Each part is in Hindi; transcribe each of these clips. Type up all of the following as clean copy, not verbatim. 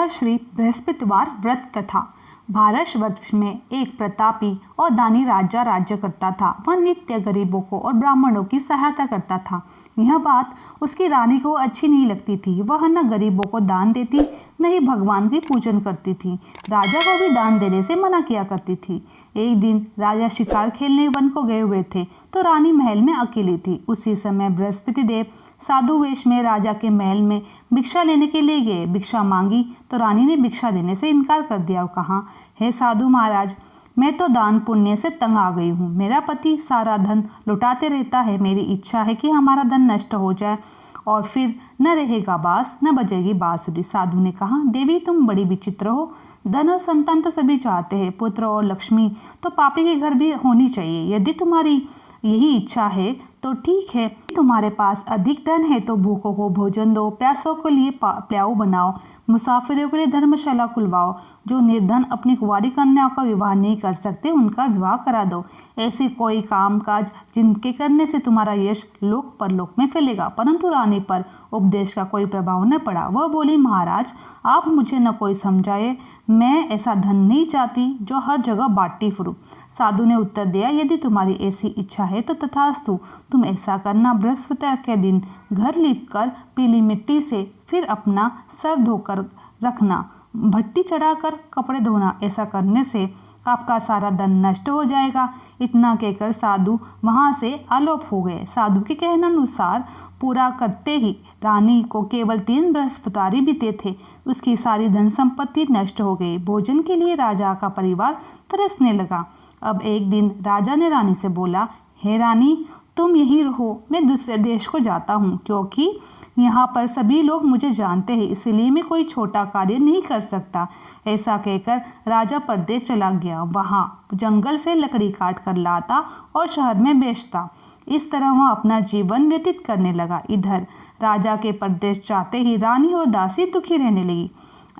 माता श्री बृहस्पतिवार व्रत कथा। भारतवर्ष में एक प्रतापी और दानी राजा राज्य करता था। वह नित्य गरीबों को और ब्राह्मणों की सहायता करता था। यह बात उसकी रानी को अच्छी नहीं लगती थी। वह न गरीबों को दान देती, न ही भगवान की पूजन करती थी। राजा को भी दान देने से मना किया करती थी। एक दिन राजा शिकार खेलने वन को गए हुए थे तो रानी महल में अकेली थी। उसी समय बृहस्पति देव साधु वेश में राजा के महल में भिक्षा लेने के लिए गए। भिक्षा मांगी तो रानी ने भिक्षा देने से इनकार कर दिया और कहा, हे साधु महाराज, मैं तो दान पुण्य से तंग आ गई हूँ। मेरा पति सारा धन लुटाते रहता है। मेरी इच्छा है कि हमारा धन नष्ट हो जाए और फिर न रहेगा बांस न बजेगी बांसुरी। साधु ने कहा, देवी तुम बड़ी विचित्र हो। धन और संतान तो सभी चाहते हैं, पुत्र और लक्ष्मी तो पापी के घर भी होनी चाहिए। यदि तुम्हारी यही इच्छा है तो ठीक है। तुम्हारे पास अधिक धन है तो भूखों को भोजन दो, प्यासों के लिए प्याऊ बनाओ, मुसाफिरों के लिए धर्मशाला खुलवाओ। जो निर्धन अपनी कुंवारी कन्याओं का विवाह नहीं कर सकते उनका विवाह करा दो। ऐसे कोई काम काज जिनके करने से तुम्हारा यश लोक परलोक में फैलेगा। परंतु रानी पर उपदेश का कोई प्रभाव न पड़ा। वह बोली, महाराज आप मुझे न कोई समझाए, मैं ऐसा धन नहीं चाहती जो हर जगह बांटती फिरूं। साधु ने उत्तर दिया, यदि तुम्हारी ऐसी इच्छा है तो तथास्तु। तुम ऐसा करना, बृहस्पतिवार के दिन घर लीपकर पीली मिट्टी से फिर अपना सर धोकर रखना, भट्टी चढ़ाकर कपड़े धोना। ऐसा करने से आपका सारा धन नष्ट हो जाएगा। इतना कहकर साधु वहां से आलोप हो गए। साधु के कहनानुसार पूरा करते ही रानी को केवल 3 बृहस्पतिवार बीते थे। उसकी सारी धन संपत्ति नष्ट हो गई। भोजन के लिए राजा का परिवार तरसने लगा। अब एक दिन राजा ने रानी से बोला, हे रानी, तुम यहीं रहो, मैं दूसरे देश को जाता हूँ, क्योंकि यहाँ पर सभी लोग मुझे जानते हैं, इसलिए मैं कोई छोटा कार्य नहीं कर सकता। ऐसा कहकर राजा परदेश चला गया। वहाँ जंगल से लकड़ी काट कर लाता और शहर में बेचता। इस तरह वह अपना जीवन व्यतीत करने लगा। इधर राजा के परदेश जाते ही रानी और दासी दुखी रहने लगी।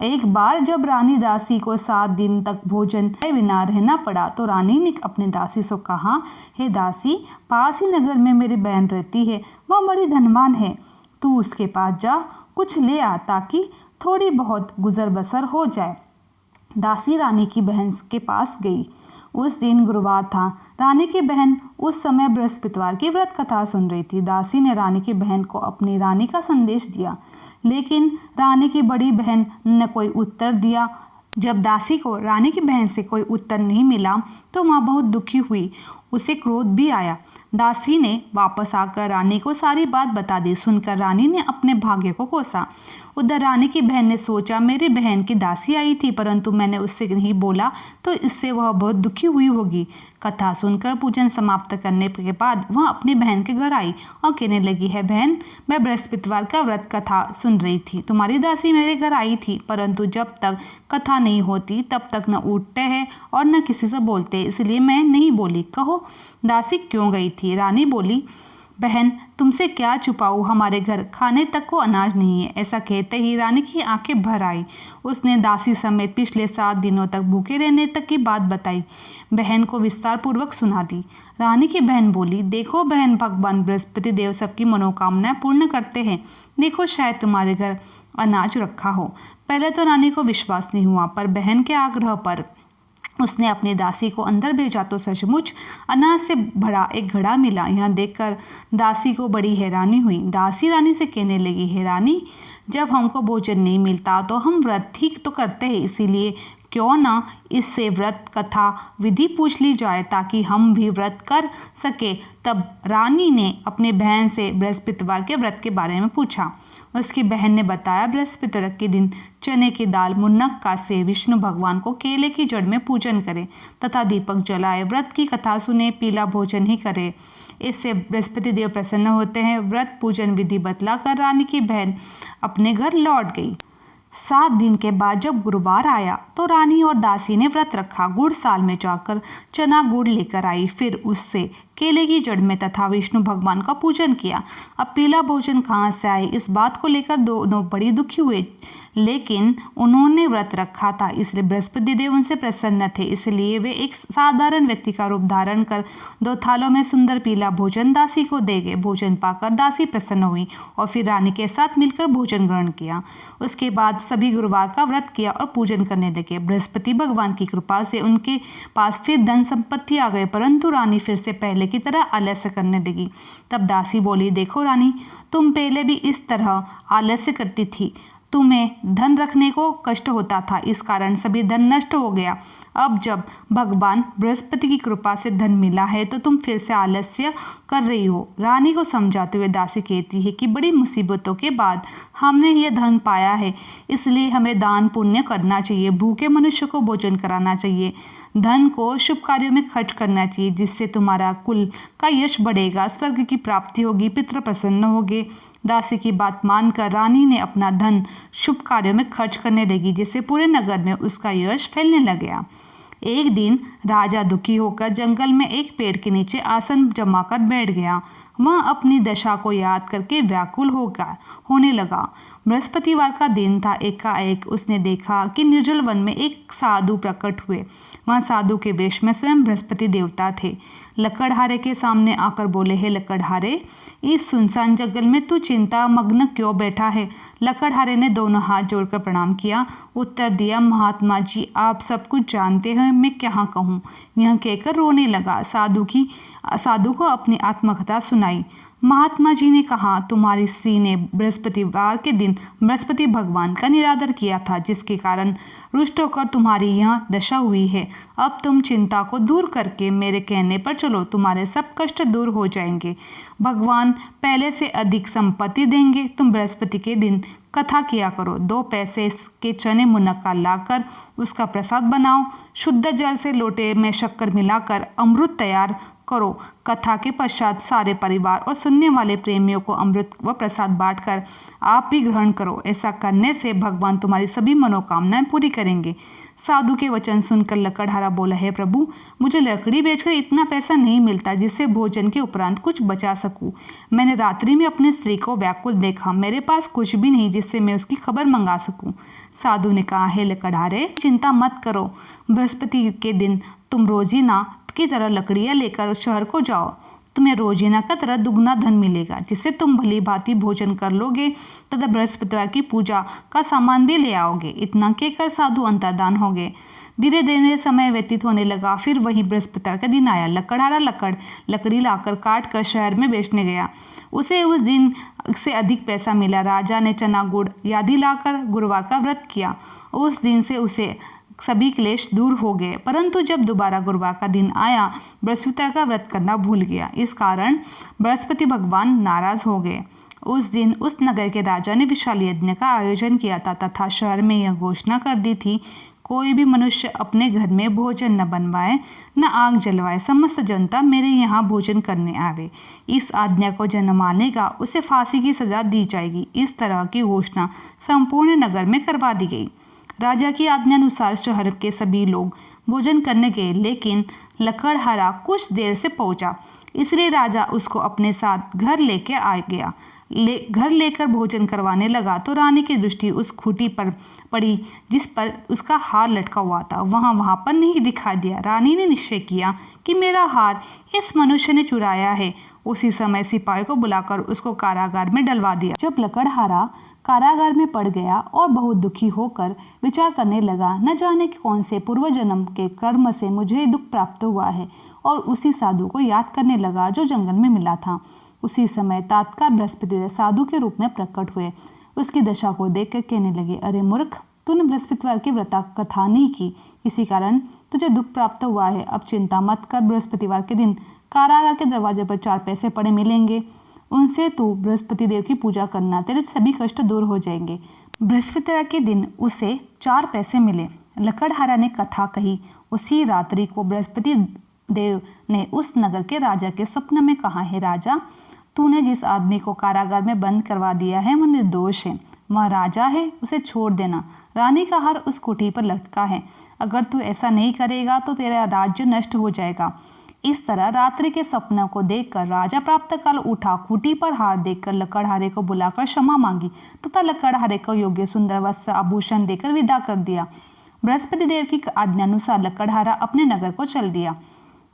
एक बार जब रानी दासी को 7 दिन तक भोजन के बिना रहना पड़ा तो रानी ने अपने दासी से कहा, हे दासी, पास ही नगर में मेरी बहन रहती है, वह बड़ी धनवान है, तू उसके पास जा, कुछ ले आ ताकि थोड़ी बहुत गुजर बसर हो जाए। दासी रानी की बहन के पास गई। उस दिन गुरुवार था। रानी की बहन उस समय बृहस्पतिवार की व्रत कथा सुन रही थी। दासी ने रानी की बहन को अपनी रानी का संदेश दिया, लेकिन रानी की बड़ी बहन ने कोई उत्तर दिया। जब दासी को रानी की बहन से कोई उत्तर नहीं मिला तो वह बहुत दुखी हुई। उसे क्रोध भी आया। दासी ने वापस आकर रानी को सारी बात बता दी। सुनकर रानी ने अपने भाग्य को कोसा। उधर रानी की बहन ने सोचा, मेरी बहन की दासी आई थी परंतु मैंने उससे नहीं बोला तो इससे वह बहुत दुखी हुई होगी। कथा सुनकर पूजन समाप्त करने के बाद वह अपनी बहन के घर आई और कहने लगी, है बहन, मैं बृहस्पतिवार का व्रत कथा सुन रही थी। तुम्हारी दासी मेरे घर आई थी, परंतु जब तक कथा नहीं होती तब तक न उठते हैं और न किसी से बोलते, इसलिए मैं नहीं बोली। कहो दासी क्यों गई थी? रानी बोली, बहन तुमसे क्या छुपाऊँ, हमारे घर खाने तक को अनाज नहीं है। ऐसा कहते ही रानी की आंखें भर आई। उसने दासी समेत पिछले 7 दिनों तक भूखे रहने तक की बात बताई, बहन को विस्तार पूर्वक सुना दी। रानी की बहन बोली, देखो बहन, भगवान बृहस्पति देव सबकी मनोकामनाएं पूर्ण करते हैं। देखो शायद तुम्हारे घर अनाज रखा हो। पहले तो रानी को विश्वास नहीं हुआ, पर बहन के आग्रह पर उसने अपनी दासी को अंदर भेजा तो सचमुच अनाज से भरा एक घड़ा मिला। यह देखकर दासी को बड़ी हैरानी हुई। दासी रानी से कहने लगी, हे रानी, जब हमको भोजन नहीं मिलता तो हम व्रत ही तो करते हैं, इसीलिए क्यों ना इससे व्रत कथा विधि पूछ ली जाए ताकि हम भी व्रत कर सके। तब रानी ने अपनी बहन से बृहस्पतिवार के व्रत के बारे में पूछा। उसकी बहन ने बताया, बृहस्पतिवार के दिन चने की दाल मुनक्का से विष्णु भगवान को केले की जड़ में पूजन करें तथा दीपक जलाए, व्रत की कथा सुने, पीला भोजन ही करे। इससे बृहस्पति देव प्रसन्न होते हैं। व्रत पूजन विधि बतलाकर रानी की बहन अपने घर लौट गई। 7 दिन के बाद जब गुरुवार आया तो रानी और दासी ने व्रत रखा। गुड़ साल में जाकर चना गुड़ लेकर आई, फिर उससे केले की जड़ में तथा विष्णु भगवान का पूजन किया। अब पीला भोजन कहाँ से आए, इस बात को लेकर दोनों बड़ी दुखी हुए, लेकिन उन्होंने व्रत रखा था इसलिए बृहस्पति देव उनसे प्रसन्न थे। इसलिए वे एक साधारण व्यक्ति का रूप धारण कर 2 थालों में सुंदर पीला भोजन दासी को दे गए। भोजन पाकर दासी प्रसन्न हुई और फिर रानी के साथ मिलकर भोजन ग्रहण किया। उसके बाद सभी गुरुवार का व्रत किया और पूजन करने लगे। बृहस्पति भगवान की कृपा से उनके पास फिर धन संपत्ति आ गए, परंतु रानी फिर से पहले की तरह आलस्य करने लगी। तब दासी बोली, देखो रानी, तुम पहले भी इस तरह आलस्य करती थी, तुम्हें धन रखने को कष्ट होता था, इस कारण सभी धन नष्ट हो गया। अब जब भगवान बृहस्पति की कृपा से धन मिला है तो तुम फिर से आलस्य कर रही हो। रानी को समझाते हुए दासी कहती है कि बड़ी मुसीबतों के बाद हमने यह धन पाया है, इसलिए हमें दान पुण्य करना चाहिए, भूखे मनुष्य को भोजन कराना चाहिए, धन को शुभ कार्यों में खर्च करना चाहिए, जिससे तुम्हारा कुल का यश बढ़ेगा, स्वर्ग की प्राप्ति होगी, पितृ प्रसन्न होंगे। दासी की बात मानकर रानी ने अपना धन शुभ कार्यों में खर्च करने लगी, जिससे पूरे नगर में उसका यश फैलने लग गया। एक दिन राजा दुखी होकर जंगल में एक पेड़ के नीचे आसन जमाकर बैठ गया। वह अपनी दशा को याद करके व्याकुल होने लगा। बृहस्पतिवार का दिन था। एकाएक उसने देखा कि निर्जल वन में एक साधु प्रकट हुए। वह साधु के वेश में स्वयं बृहस्पति देवता थे। लकड़हारे के सामने आकर बोले, हे लकड़हारे, इस सुनसान जंगल में तू चिंता मग्न क्यों बैठा है? लकड़हारे ने दोनों हाथ जोड़कर प्रणाम किया। उत्तर दिया, महात्मा जी, आप सब कुछ जानते हैं, मैं क्या कहूँ? यह कहकर रोने लगा। साधु को अपनी आत्मकथा सुनाई। महात्मा जी ने कहा, तुम्हारी स्त्री ने बृहस्पतिवार के दिन बृहस्पति भगवान का निरादर किया था, जिसके कारण रुष्ट होकर तुम्हारी यह दशा हुई है। अब तुम चिंता को दूर करके मेरे कहने पर चलो, तुम्हारे सब कष्ट दूर हो जाएंगे। भगवान पहले से अधिक संपत्ति देंगे। तुम बृहस्पति के दिन कथा किया करो। 2 पैसे के चने मुनक्का लाकर उसका प्रसाद बनाओ। शुद्ध जल से लोटे में शक्कर मिलाकर अमृत तैयार करो। कथा के पश्चात सारे परिवार और सुनने वाले प्रेमियों को अमृत व प्रसाद बांटकर आप भी ग्रहण करो। ऐसा करने से भगवान तुम्हारी सभी मनोकामनाएं पूरी करेंगे। साधु के वचन सुनकर लकड़हारा बोला, है प्रभु, मुझे लकड़ी बेचकर इतना पैसा नहीं मिलता जिससे भोजन के उपरांत कुछ बचा सकूं। मैंने रात्रि में अपनी स्त्री को व्याकुल देखा। मेरे पास कुछ भी नहीं जिससे मैं उसकी खबर मंगा सकूं। साधु ने कहा, हे लकड़हारे, चिंता मत करो। बृहस्पति के दिन तुम रोजीना की तरह लकड़ियां लेकर शहर को जाओ। तुम्हें रोजीना का तरह दुगना धन मिलेगा, जिससे तुम भली भांति भोजन कर लोगे तथा बृहस्पतिवार की पूजा का सामान भी ले आओगे। इतना कहकर साधु अंतर्धान हो गए। धीरे धीरे समय व्यतीत होने लगा। फिर वही बृहस्पतिवार का दिन आया। लकड़हारा लकड़ी लाकर काट कर शहर में बेचने गया। उसे उस दिन से अधिक पैसा मिला। राजा ने चना गुड़ आदि लाकर गुरुवार का व्रत किया। उस दिन से उसे सभी क्लेश दूर हो गए, परंतु जब दोबारा गुरुवार का दिन आया, बृहस्पतिवार का व्रत करना भूल गया। इस कारण बृहस्पति भगवान नाराज हो गए। उस दिन उस नगर के राजा ने विशाल यज्ञ का आयोजन किया था तथा शहर में यह घोषणा कर दी थी, कोई भी मनुष्य अपने घर में भोजन न बनवाए न आग जलवाए। समस्त जनता मेरे यहाँ भोजन करने आवे। इस आज्ञा को जन मानेगा उसे फांसी की सजा दी जाएगी। इस तरह की घोषणा संपूर्ण नगर में करवा दी गई। राजा की आज्ञानुसार शहर के सभी लोग भोजन करने गए, लेकिन लकड़हारा कुछ देर से पहुंचा, इसलिए राजा उसको अपने साथ घर लेकर आ गया। घर लेकर भोजन करवाने लगा तो रानी की दृष्टि उस खूंटी पर पड़ी जिस पर उसका हार लटका हुआ था। वहाँ पर नहीं दिखाई दिया। रानी ने निश्चय किया कि मेरा हार इस मनुष्य ने चुराया है। उसी समय सिपाही को बुलाकर उसको कारागार में डलवा दिया। जब लकड़हारा कारागार में पड़ गया और बहुत दुखी होकर विचार करने लगा, न जाने कौन से पूर्व जन्म के कर्म से मुझे दुख प्राप्त हुआ है, और उसी साधु को याद करने लगा जो जंगल में मिला था। उसी समय तत्काल बृहस्पति साधु के रूप में प्रकट हुए। उसकी दशा को देखकर कहने लगे, अरे मूर्ख, तूने बृहस्पतिवार की व्रत कथा नहीं की, इसी कारण तुझे दुख प्राप्त हुआ है। अब चिंता मत कर। बृहस्पतिवार के दिन कारागार के दरवाजे पर 4 पैसे पड़े मिलेंगे, उनसे तू बृहस्पति देव की पूजा करना, तेरे सभी कष्ट दूर हो जाएंगे। बृहस्पतिवार के दिन उसे 4 पैसे मिले। लकड़हारा ने कथा कही। उसी रात्रि को बृहस्पति देव ने उस नगर के राजा के स्वप्न में कहा, है राजा, तूने जिस आदमी को कारागार में बंद करवा दिया है वह निर्दोष है, वह राजा है, उसे छोड़ देना। रानी का हार उस कुटी पर लटका है। अगर तू ऐसा नहीं करेगा तो तेरा राज्य नष्ट हो जाएगा। इस तरह रात्रि के सपनों को देखकर राजा प्रातःकाल उठा, खूंटी पर हार देखकर लकड़हारे को बुलाकर क्षमा मांगी तथा लकड़हारे को योग्य सुंदर वस्त्र आभूषण देकर विदा कर दिया। बृहस्पति देव की आज्ञानुसार लकड़हारा अपने नगर को चल दिया।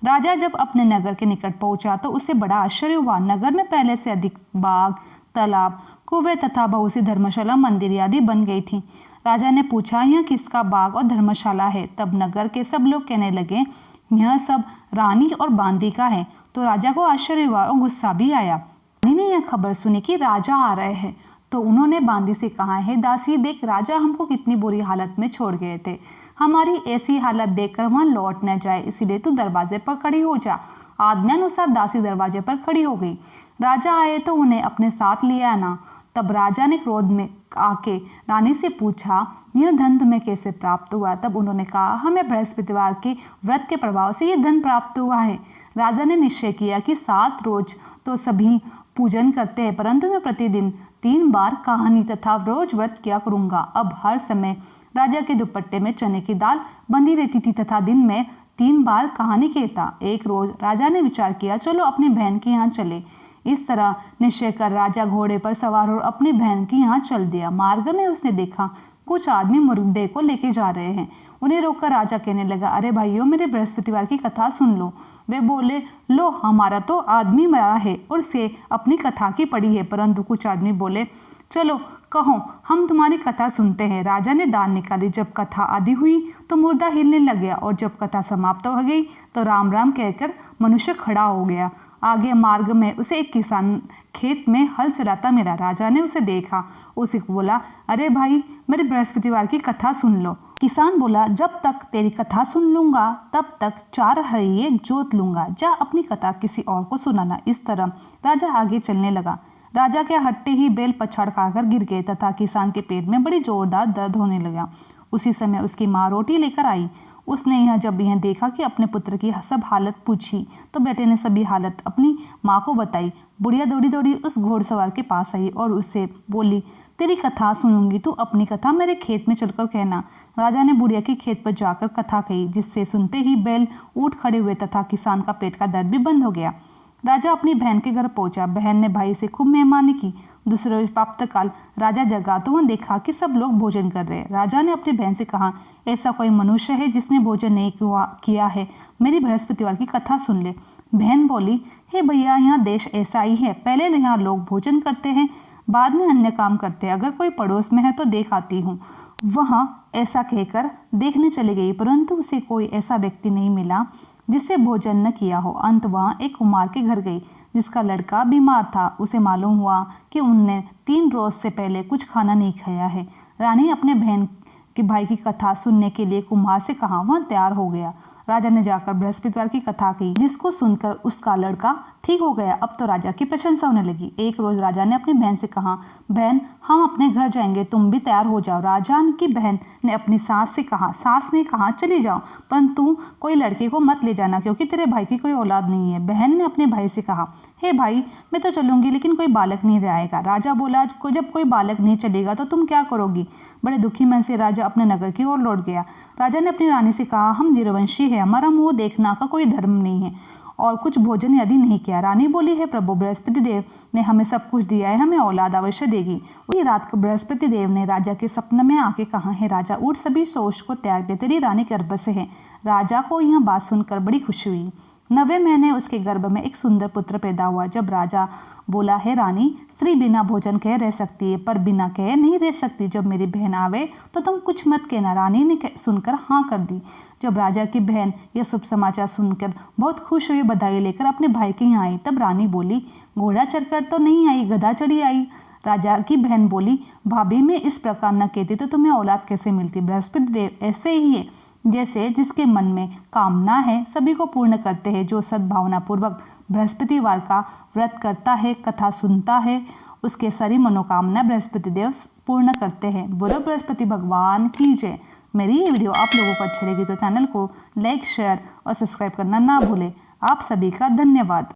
राजा जब अपने नगर के निकट पहुंचा तो उसे बड़ा आश्चर्य हुआ। नगर में पहले से अधिक बाग, तालाब, कुएं तथा बहुत सी धर्मशाला, मंदिर आदि बन गई थी। राजा ने पूछा, यह किसका बाग और धर्मशाला है? तब नगर के सब लोग कहने लगे, यह सब रानी और बांदी का है। तो राजा को आश्चर्य हुआ और गुस्सा भी आया। रानी ने यह खबर सुनी कि राजा आ रहे हैं तो उन्होंने बांदी से कहा, है दासी, देख राजा हमको कितनी बुरी हालत में छोड़ गए थे। हमारी ऐसी हालत देखकर वहां लौट न जाए, इसीलिए तू दरवाजे पर खड़ी हो जा। आज्ञानुसार दासी दरवाजे पर खड़ी हो गई। राजा आए तो उन्हें अपने साथ ले आना। तब राजा ने क्रोध में आके रानी से पूछा, यह धन तुम्हें कैसे प्राप्त हुआ? तब उन्होंने कहा, हमें बृहस्पतिवार के व्रत के प्रभाव से यह धन प्राप्त हुआ है। राजा ने निश्चय किया कि 7 रोज तो सभी पूजन करते हैं, परंतु मैं प्रतिदिन 3 बार कहानी तथा रोज व्रत किया करूंगा। अब हर समय राजा के दुपट्टे में चने की दाल बंधी रहती थी तथा दिन में 3 बार कहानी कहता। एक रोज राजा ने विचार किया, चलो अपनी बहन के यहाँ चले। इस तरह निश्चय कर राजा घोड़े पर सवार हो अपनी बहन के यहाँ चल दिया। मार्ग में उसने देखा कुछ आदमी मुर्दे को लेके जा रहे हैं। उन्हें रोककर राजा कहने लगा, अरे भाइयों, मेरे बृहस्पतिवार की कथा सुन लो। वे बोले, लो, हमारा तो आदमी मरा है और से अपनी कथा की पड़ी है। परंतु कुछ आदमी बोले, चलो कहो, हम तुम्हारी कथा सुनते हैं। राजा ने दान निकाली। जब कथा आदि हुई तो मुर्दा हिलने लग गया और जब कथा समाप्त हो गई तो राम राम कहकर मनुष्य खड़ा हो गया। आगे मार्ग में उसे एक किसान खेत में हल चलाता मिला। राजा ने उसे देखा, उसे बोला, अरे भाई, मेरे बृहस्पतिवार की कथा सुन लो। किसान बोला, जब तक तेरी कथा सुन लूंगा तब तक 4 हरिये जोत लूंगा। जा अपनी कथा किसी और को सुनाना। इस तरह राजा आगे चलने लगा। राजा के हट्टे ही बैल पछाड़ खाकर गिर गए तथा किसान के पेट में बड़ी जोरदार दर्द होने लगा। उसी समय उसकी माँ रोटी लेकर आई। उसने जब यह देखा कि अपने पुत्र की सब हालत पूछी तो बेटे ने सभी हालत अपनी माँ को बताई। बुढ़िया दौड़ी दौड़ी उस घोड़सवार के पास आई और उससे बोली, तेरी कथा सुनूंगी, तू अपनी कथा मेरे खेत में चलकर कहना। राजा ने बुढ़िया के खेत पर जाकर कथा कही, जिससे सुनते ही बैल उठ खड़े हुए तथा किसान का पेट का दर्द भी बंद हो गया। राजा अपनी बहन के घर पहुंचा। बहन ने भाई से खूब मेहमानी की। दूसरे रोज प्रातःकाल राजा जगा तो वह देखा कि सब लोग भोजन कर रहे हैं। राजा ने अपनी बहन से कहा, ऐसा कोई मनुष्य है जिसने भोजन नहीं किया है? मेरी बृहस्पतिवार की कथा सुन ले। बहन बोली, हे भैया, यहाँ देश ऐसा ही है, पहले यहाँ लोग भोजन करते हैं, बाद में अन्य काम करते हैं। अगर कोई पड़ोस में है तो देख आती हूँ। वह ऐसा कहकर देखने चली गई, परंतु उसे कोई ऐसा व्यक्ति नहीं मिला जिससे भोजन न किया हो। अंत वह एक कुम्हार के घर गई जिसका लड़का बीमार था। उसे मालूम हुआ कि उनने 3 रोज से पहले कुछ खाना नहीं खाया है। रानी अपने बहन के भाई की कथा सुनने के लिए कुम्हार से कहा। वह तैयार हो गया। राजा ने जाकर बृहस्पतिवार की कथा की, जिसको सुनकर उसका लड़का ठीक हो गया। अब तो राजा की प्रशंसा होने लगी। एक रोज राजा ने अपनी बहन से कहा, बहन, हम अपने घर जाएंगे, तुम भी तैयार हो जाओ। राजा की बहन ने अपनी सास से कहा। सास ने कहा, चली जाओ, पर तू कोई लड़के को मत ले जाना, क्योंकि तेरे भाई की कोई औलाद नहीं है। बहन ने अपने भाई से कहा, हे भाई, मैं तो चलूंगी, लेकिन कोई बालक नहीं रहेगा। राजा बोला, जब कोई बालक नहीं चलेगा तो तुम क्या करोगी? बड़े दुखी मन से राजा अपने नगर की ओर लौट गया। राजा ने अपनी रानी से कहा, हम जीरवंशी है, हमारा मुंह देखना का कोई धर्म नहीं है और कुछ भोजन यदि नहीं किया। रानी बोली, है प्रभु, बृहस्पति देव ने हमें सब कुछ दिया है, हमें औलाद अवश्य देगी। उसी रात को बृहस्पति देव ने राजा के सपने में आके कहा, है राजा, उठ, सभी सोच को त्याग दे, तेरी रानी गर्भ से है। राजा को यह बात सुनकर बड़ी खुशी हुई। 9वें महीने उसके गर्भ में एक सुंदर पुत्र पैदा हुआ। जब राजा बोला, है रानी, स्त्री बिना भोजन कहे रह सकती है, पर बिना कहे नहीं रह सकती। जब मेरी बहन आवे तो तुम कुछ मत कहना। रानी ने सुनकर हाँ कर दी। जब राजा की बहन यह शुभ समाचार सुनकर बहुत खुश हुई, बधाई लेकर अपने भाई के यहाँ आई, तब रानी बोली, घोड़ा चढ़कर तो नहीं आई, गधा चढ़ी आई। राजा की बहन बोली, भाभी, मैं इस प्रकार न कहती तो तुम्हें औलाद कैसे मिलती? बृहस्पति देव ऐसे ही है, जैसे जिसके मन में कामना है सभी को पूर्ण करते हैं। जो सद्भावना पूर्वक बृहस्पतिवार का व्रत करता है, कथा सुनता है, उसके सारी मनोकामना बृहस्पति देव पूर्ण करते हैं। बोलो बृहस्पति भगवान की जय। मेरी ये वीडियो आप लोगों को अच्छी लगी तो चैनल को लाइक, शेयर और सब्सक्राइब करना ना भूलें। आप सभी का धन्यवाद।